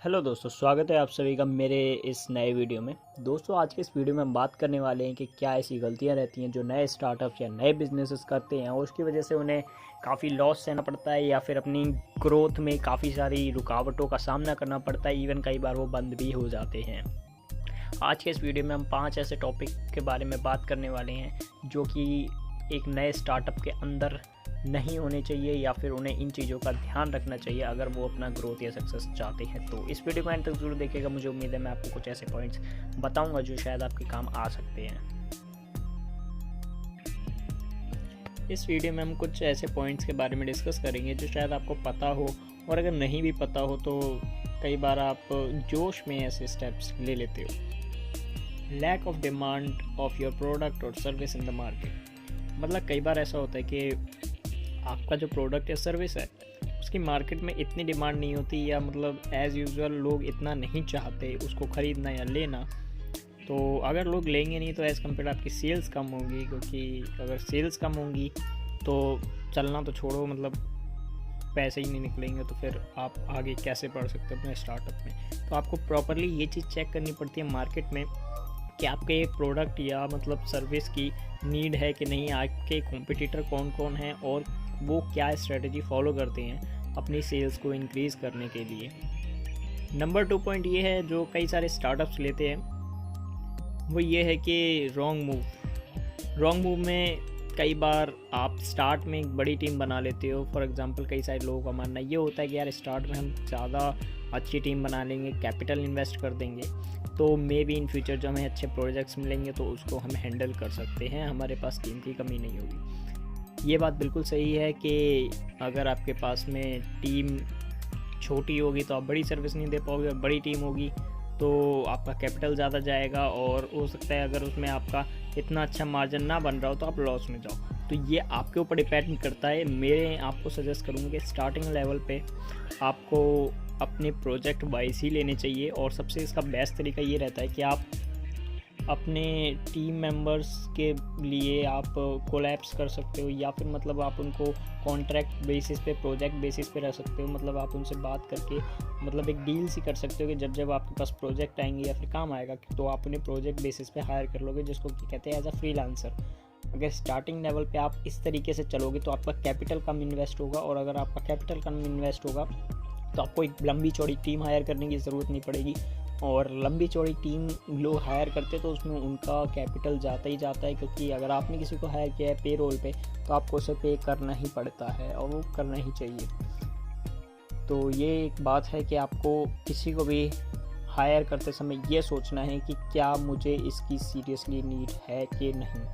Hello दोस्तों, स्वागत है आप सभी का मेरे इस नए वीडियो में। दोस्तों, आज के इस वीडियो में हम बात करने वाले हैं कि क्या ऐसी गलतियां रहती हैं जो नए स्टार्टअप्स या नए बिजनेसेस करते हैं और उसकी वजह से उन्हें काफ़ी लॉस सहना पड़ता है या फिर अपनी ग्रोथ में काफ़ी सारी रुकावटों का सामना करना पड़ता है। इवन कई बार वो बंद भी हो जाते हैं। आज के इस वीडियो में हम 5 ऐसे टॉपिक के बारे में बात करने वाले हैं जो कि एक नए स्टार्टअप के अंदर नहीं होने चाहिए या फिर उन्हें इन चीज़ों का ध्यान रखना चाहिए अगर वो अपना ग्रोथ या सक्सेस चाहते हैं। तो इस वीडियो को एंड तक जरूर देखिएगा। मुझे उम्मीद है मैं आपको कुछ ऐसे पॉइंट्स बताऊंगा जो शायद आपके काम आ सकते हैं। इस वीडियो में हम कुछ ऐसे पॉइंट्स के बारे में डिस्कस करेंगे जो शायद आपको पता हो, और अगर नहीं भी पता हो तो कई बार आप जोश में ऐसे स्टेप्स ले लेते हो। Lack of demand of your product और सर्विस इन द मार्केट। मतलब कई बार ऐसा होता है कि आपका जो प्रोडक्ट या सर्विस है उसकी मार्केट में इतनी डिमांड नहीं होती, या मतलब एज़ यूजुअल लोग इतना नहीं चाहते उसको ख़रीदना या लेना। तो अगर लोग लेंगे नहीं तो एज़ कम्पेयर आपकी सेल्स कम होगी, क्योंकि अगर सेल्स कम होंगी तो चलना तो छोड़ो, मतलब पैसे ही नहीं निकलेंगे तो फिर आप आगे कैसे बढ़ सकते हो अपने स्टार्टअप में। तो आपको प्रॉपरली ये चीज़ चेक करनी पड़ती है मार्केट में कि आपके प्रोडक्ट या मतलब सर्विस की नीड है कि नहीं, आपके कॉम्पिटिटर कौन कौन हैं और वो क्या स्ट्रेटजी फॉलो करते हैं अपनी सेल्स को इंक्रीज़ करने के लिए। नंबर 2 पॉइंट ये है जो कई सारे स्टार्टअप्स लेते हैं, वो ये है कि रॉन्ग मूव में कई बार आप स्टार्ट में एक बड़ी टीम बना लेते हो। फॉर एग्जांपल कई सारे लोगों का मानना ये होता है कि यार स्टार्ट में हम ज़्यादा अच्छी टीम बना लेंगे, कैपिटल इन्वेस्ट कर देंगे तो मे बी इन फ्यूचर जो हमें अच्छे प्रोजेक्ट्स मिलेंगे तो उसको हम हैंडल कर सकते हैं, हमारे पास टीम की कमी नहीं होगी। ये बात बिल्कुल सही है कि अगर आपके पास में टीम छोटी होगी तो आप बड़ी सर्विस नहीं दे पाओगे, और बड़ी टीम होगी तो आपका कैपिटल ज़्यादा जाएगा और हो सकता है अगर उसमें आपका इतना अच्छा मार्जिन ना बन रहा हो तो आप लॉस में जाओ। तो ये आपके ऊपर डिपेंड करता है। मेरे आपको सजेस्ट करूँगा कि स्टार्टिंग लेवल पे आपको अपने प्रोजेक्ट वाइज ही लेने चाहिए, और सबसे इसका बेस्ट तरीका ये रहता है कि आप अपने टीम मेंबर्स के लिए आप कोलैब्स कर सकते हो, या फिर मतलब आप उनको कॉन्ट्रैक्ट बेसिस पे, प्रोजेक्ट बेसिस पे रह सकते हो। मतलब आप उनसे बात करके मतलब एक डील सी कर सकते हो कि जब आपके पास प्रोजेक्ट आएंगे या फिर काम आएगा तो आप उन्हें प्रोजेक्ट बेसिस पे हायर कर लोगे, जिसको कहते हैं एज अ फ्रीलांसर। अगर स्टार्टिंग लेवल पे आप इस तरीके से चलोगे तो आपका कैपिटल कम इन्वेस्ट होगा, और अगर आपका कैपिटल कम इन्वेस्ट होगा तो आपको एक लंबी चौड़ी टीम हायर करने की ज़रूरत नहीं पड़ेगी। और लंबी चौड़ी टीम लोग हायर करते तो उसमें उनका कैपिटल जाता ही जाता है, क्योंकि अगर आपने किसी को हायर किया है पे रोल पे तो आपको उसे पे करना ही पड़ता है और वो करना ही चाहिए। तो ये एक बात है कि आपको किसी को भी हायर करते समय ये सोचना है कि क्या मुझे इसकी सीरियसली नीड है कि नहीं।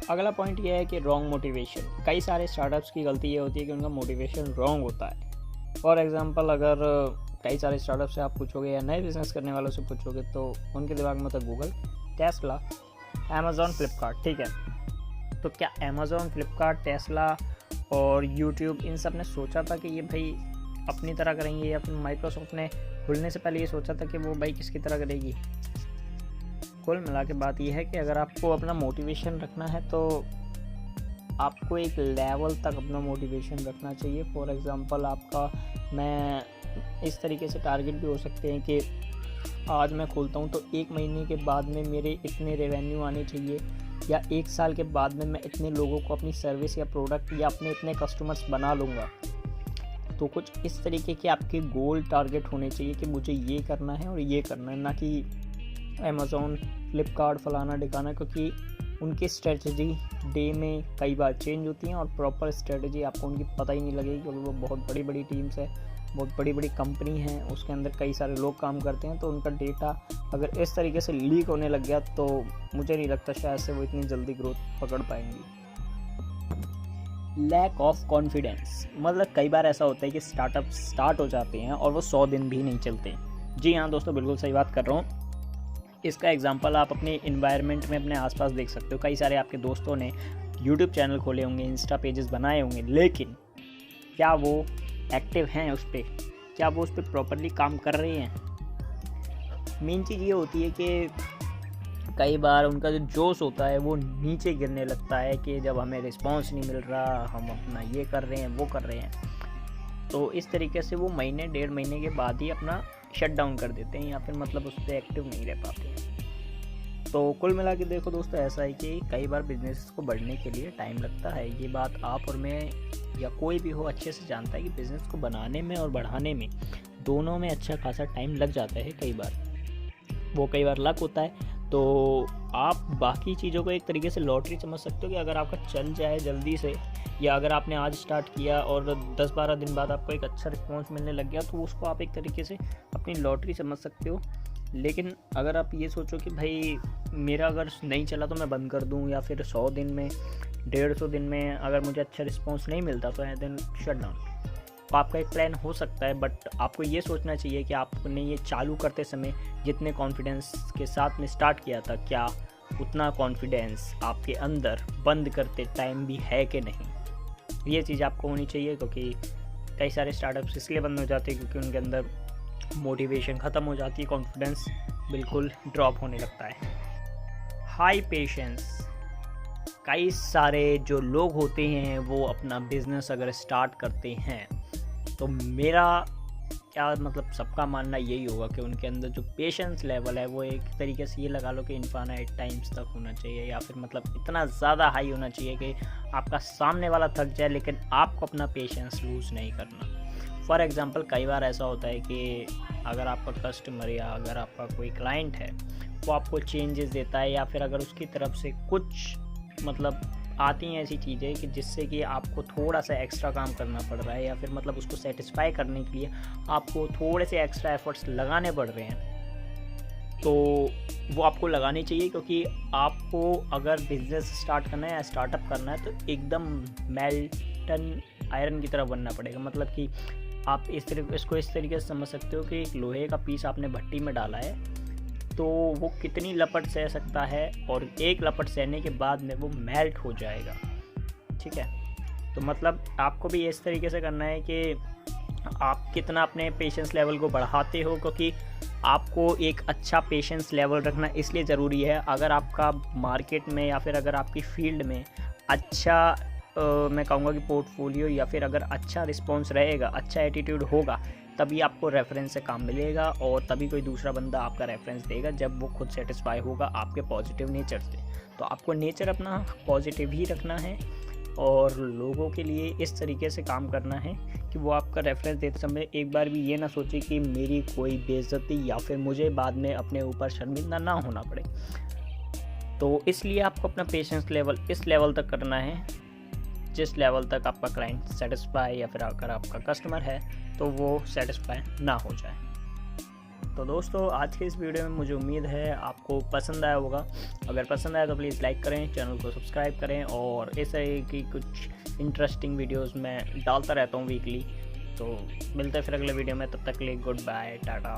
अगला पॉइंट ये है कि रॉन्ग मोटिवेशन। कई सारे स्टार्टअप्स की गलती ये होती है कि उनका मोटिवेशन रॉन्ग होता है। फॉर एग्जांपल अगर कई सारे स्टार्टअप से आप पूछोगे या नए बिज़नेस करने वालों से पूछोगे तो उनके दिमाग में तो गूगल, टेस्ला, अमेज़ॉन, फ्लिपकार्ट, ठीक है। तो क्या अमेज़ॉन, फ्लिपकार्ट, टेस्ला और यूट्यूब इन सब ने सोचा था कि ये भाई अपनी तरह करेंगे, या फिर माइक्रोसॉफ्ट ने खुलने से पहले ये सोचा था कि वो भाई किसकी तरह करेगी? कुल मिला के बात यह है कि अगर आपको अपना मोटिवेशन रखना है तो आपको एक लेवल तक अपना मोटिवेशन रखना चाहिए। फॉर एग्ज़ाम्पल आपका मैं इस तरीके से टारगेट भी हो सकते हैं कि आज मैं खोलता हूं तो 1 महीने के बाद में मेरे इतने रेवेन्यू आने चाहिए, या 1 साल के बाद में मैं इतने लोगों को अपनी सर्विस या प्रोडक्ट या अपने इतने कस्टमर्स बना लूँगा। तो कुछ इस तरीके के आपके गोल टारगेट होने चाहिए कि मुझे ये करना है और ये करना है, ना कि अमेज़ॉन, फ्लिपकार्ट, फलाना ढिकाना, क्योंकि उनकी स्ट्रेटजी डे में कई बार चेंज होती हैं और प्रॉपर स्ट्रेटजी आपको उनकी पता ही नहीं लगेगी, क्योंकि वो बहुत बड़ी बड़ी टीम्स है, बहुत बड़ी बड़ी कंपनी हैं, उसके अंदर कई सारे लोग काम करते हैं। तो उनका डेटा अगर इस तरीके से लीक होने लग गया तो मुझे नहीं लगता शायद से वो इतनी जल्दी ग्रोथ पकड़ पाएंगी। Lack of confidence. मतलब कई बार ऐसा होता है कि स्टार्टअप स्टार्ट हो जाते हैं और वो 100 दिन भी नहीं चलते। जी हाँ दोस्तों, बिल्कुल सही बात कर रहा हूँ। इसका एग्जांपल आप अपने इन्वायरमेंट में अपने आसपास देख सकते हो। कई सारे आपके दोस्तों ने यूट्यूब चैनल खोले होंगे, इंस्टा पेजेस बनाए होंगे, लेकिन क्या वो एक्टिव हैं उस पर? क्या वो उस पर प्रॉपरली काम कर रहे हैं? मेन चीज़ ये होती है कि कई बार उनका जो जोश होता है वो नीचे गिरने लगता है कि जब हमें रिस्पॉन्स नहीं मिल रहा, हम अपना ये कर रहे हैं, वो कर रहे हैं। तो इस तरीके से वो महीने 1.5 महीने के बाद ही अपना शट डाउन कर देते हैं या फिर मतलब उस पर एक्टिव नहीं रह पाते हैं। तो कुल मिला के देखो दोस्तों, ऐसा है कि कई बार बिजनेस को बढ़ने के लिए टाइम लगता है। ये बात आप और मैं या कोई भी हो अच्छे से जानता है कि बिज़नेस को बनाने में और बढ़ाने में दोनों में अच्छा खासा टाइम लग जाता है। कई बार लक होता है। तो आप बाकी चीज़ों को एक तरीके से लॉटरी समझ सकते हो कि अगर आपका चल जाए जल्दी से, या अगर आपने आज स्टार्ट किया और 10-12 दिन बाद आपको एक अच्छा रिस्पॉन्स मिलने लग गया, तो उसको आप एक तरीके से अपनी लॉटरी समझ सकते हो। लेकिन अगर आप ये सोचो कि भाई मेरा अगर नहीं चला तो मैं बंद कर दूं, या फिर 100 दिन में 150 दिन में अगर मुझे अच्छा रिस्पॉन्स नहीं मिलता तो देन शट डाउन, तो आपका एक प्लान हो सकता है। बट आपको ये सोचना चाहिए कि आपने ये चालू करते समय जितने कॉन्फिडेंस के साथ में स्टार्ट किया था, क्या उतना कॉन्फिडेंस आपके अंदर बंद करते टाइम भी है कि नहीं। ये चीज़ आपको होनी चाहिए, क्योंकि कई सारे स्टार्टअप्स इसलिए बंद हो जाते हैं क्योंकि उनके अंदर मोटिवेशन ख़त्म हो जाती है, कॉन्फिडेंस बिल्कुल ड्रॉप होने लगता है। High patience. कई सारे जो लोग होते हैं वो अपना बिज़नेस अगर स्टार्ट करते हैं तो मेरा क्या मतलब सबका मानना यही होगा कि उनके अंदर जो पेशेंस लेवल है वो एक तरीके से ये लगा लो कि इनफाइनाइट टाइम्स तक होना चाहिए, या फिर मतलब इतना ज़्यादा हाई होना चाहिए कि आपका सामने वाला थक जाए लेकिन आपको अपना पेशेंस लूज़ नहीं करना। फॉर एग्ज़ाम्पल कई बार ऐसा होता है कि अगर आपका कस्टमर या अगर आपका कोई क्लाइंट है वो आपको चेंजेस देता है, या फिर अगर उसकी तरफ से कुछ मतलब आती हैं ऐसी चीज़ें कि जिससे कि आपको थोड़ा सा एक्स्ट्रा काम करना पड़ रहा है, या फिर मतलब उसको सेटिस्फाई करने के लिए आपको थोड़े से एक्स्ट्रा एफर्ट्स लगाने पड़ रहे हैं, तो वो आपको लगाने चाहिए। क्योंकि आपको अगर बिज़नेस स्टार्ट करना है या स्टार्टअप करना है तो एकदम मेल्टन आयरन की तरह बनना पड़ेगा। मतलब कि आप इसको इस तरीके से समझ सकते हो कि एक लोहे का पीस आपने भट्टी में डाला है तो वो कितनी लपट सह सकता है, और एक लपट सहने के बाद में वो मेल्ट हो जाएगा। ठीक है, तो मतलब आपको भी इस तरीके से करना है कि आप कितना अपने पेशेंस लेवल को बढ़ाते हो, क्योंकि आपको एक अच्छा पेशेंस लेवल रखना इसलिए ज़रूरी है। अगर आपका मार्केट में या फिर अगर आपकी फील्ड में अच्छा मैं कहूँगा कि पोर्टफोलियो या फिर अगर अच्छा रिस्पॉन्स रहेगा, अच्छा एटीट्यूड होगा, तभी आपको रेफरेंस से काम मिलेगा और तभी कोई दूसरा बंदा आपका रेफरेंस देगा जब वो खुद सेटिस्फाई होगा आपके पॉजिटिव नेचर से। तो आपको नेचर अपना पॉजिटिव ही रखना है और लोगों के लिए इस तरीके से काम करना है कि वो आपका रेफरेंस देते समय एक बार भी ये ना सोचे कि मेरी कोई बेइज्जती या फिर मुझे बाद में अपने ऊपर शर्मिंदा ना होना पड़े। तो इसलिए आपको अपना पेशेंस लेवल इस लेवल तक करना है जिस लेवल तक आपका क्लाइंट सेटिस्फाई या फिर अगर आपका कस्टमर है तो वो सेटिस्फाई ना हो जाए। तो दोस्तों आज के इस वीडियो में मुझे उम्मीद है आपको पसंद आया होगा। अगर पसंद आया तो प्लीज़ लाइक करें, चैनल को सब्सक्राइब करें, और इस तरह की कुछ इंटरेस्टिंग वीडियोस मैं डालता रहता हूँ वीकली। तो मिलते हैं फिर अगले वीडियो में, तब तक के लिए गुड बाय, टाटा।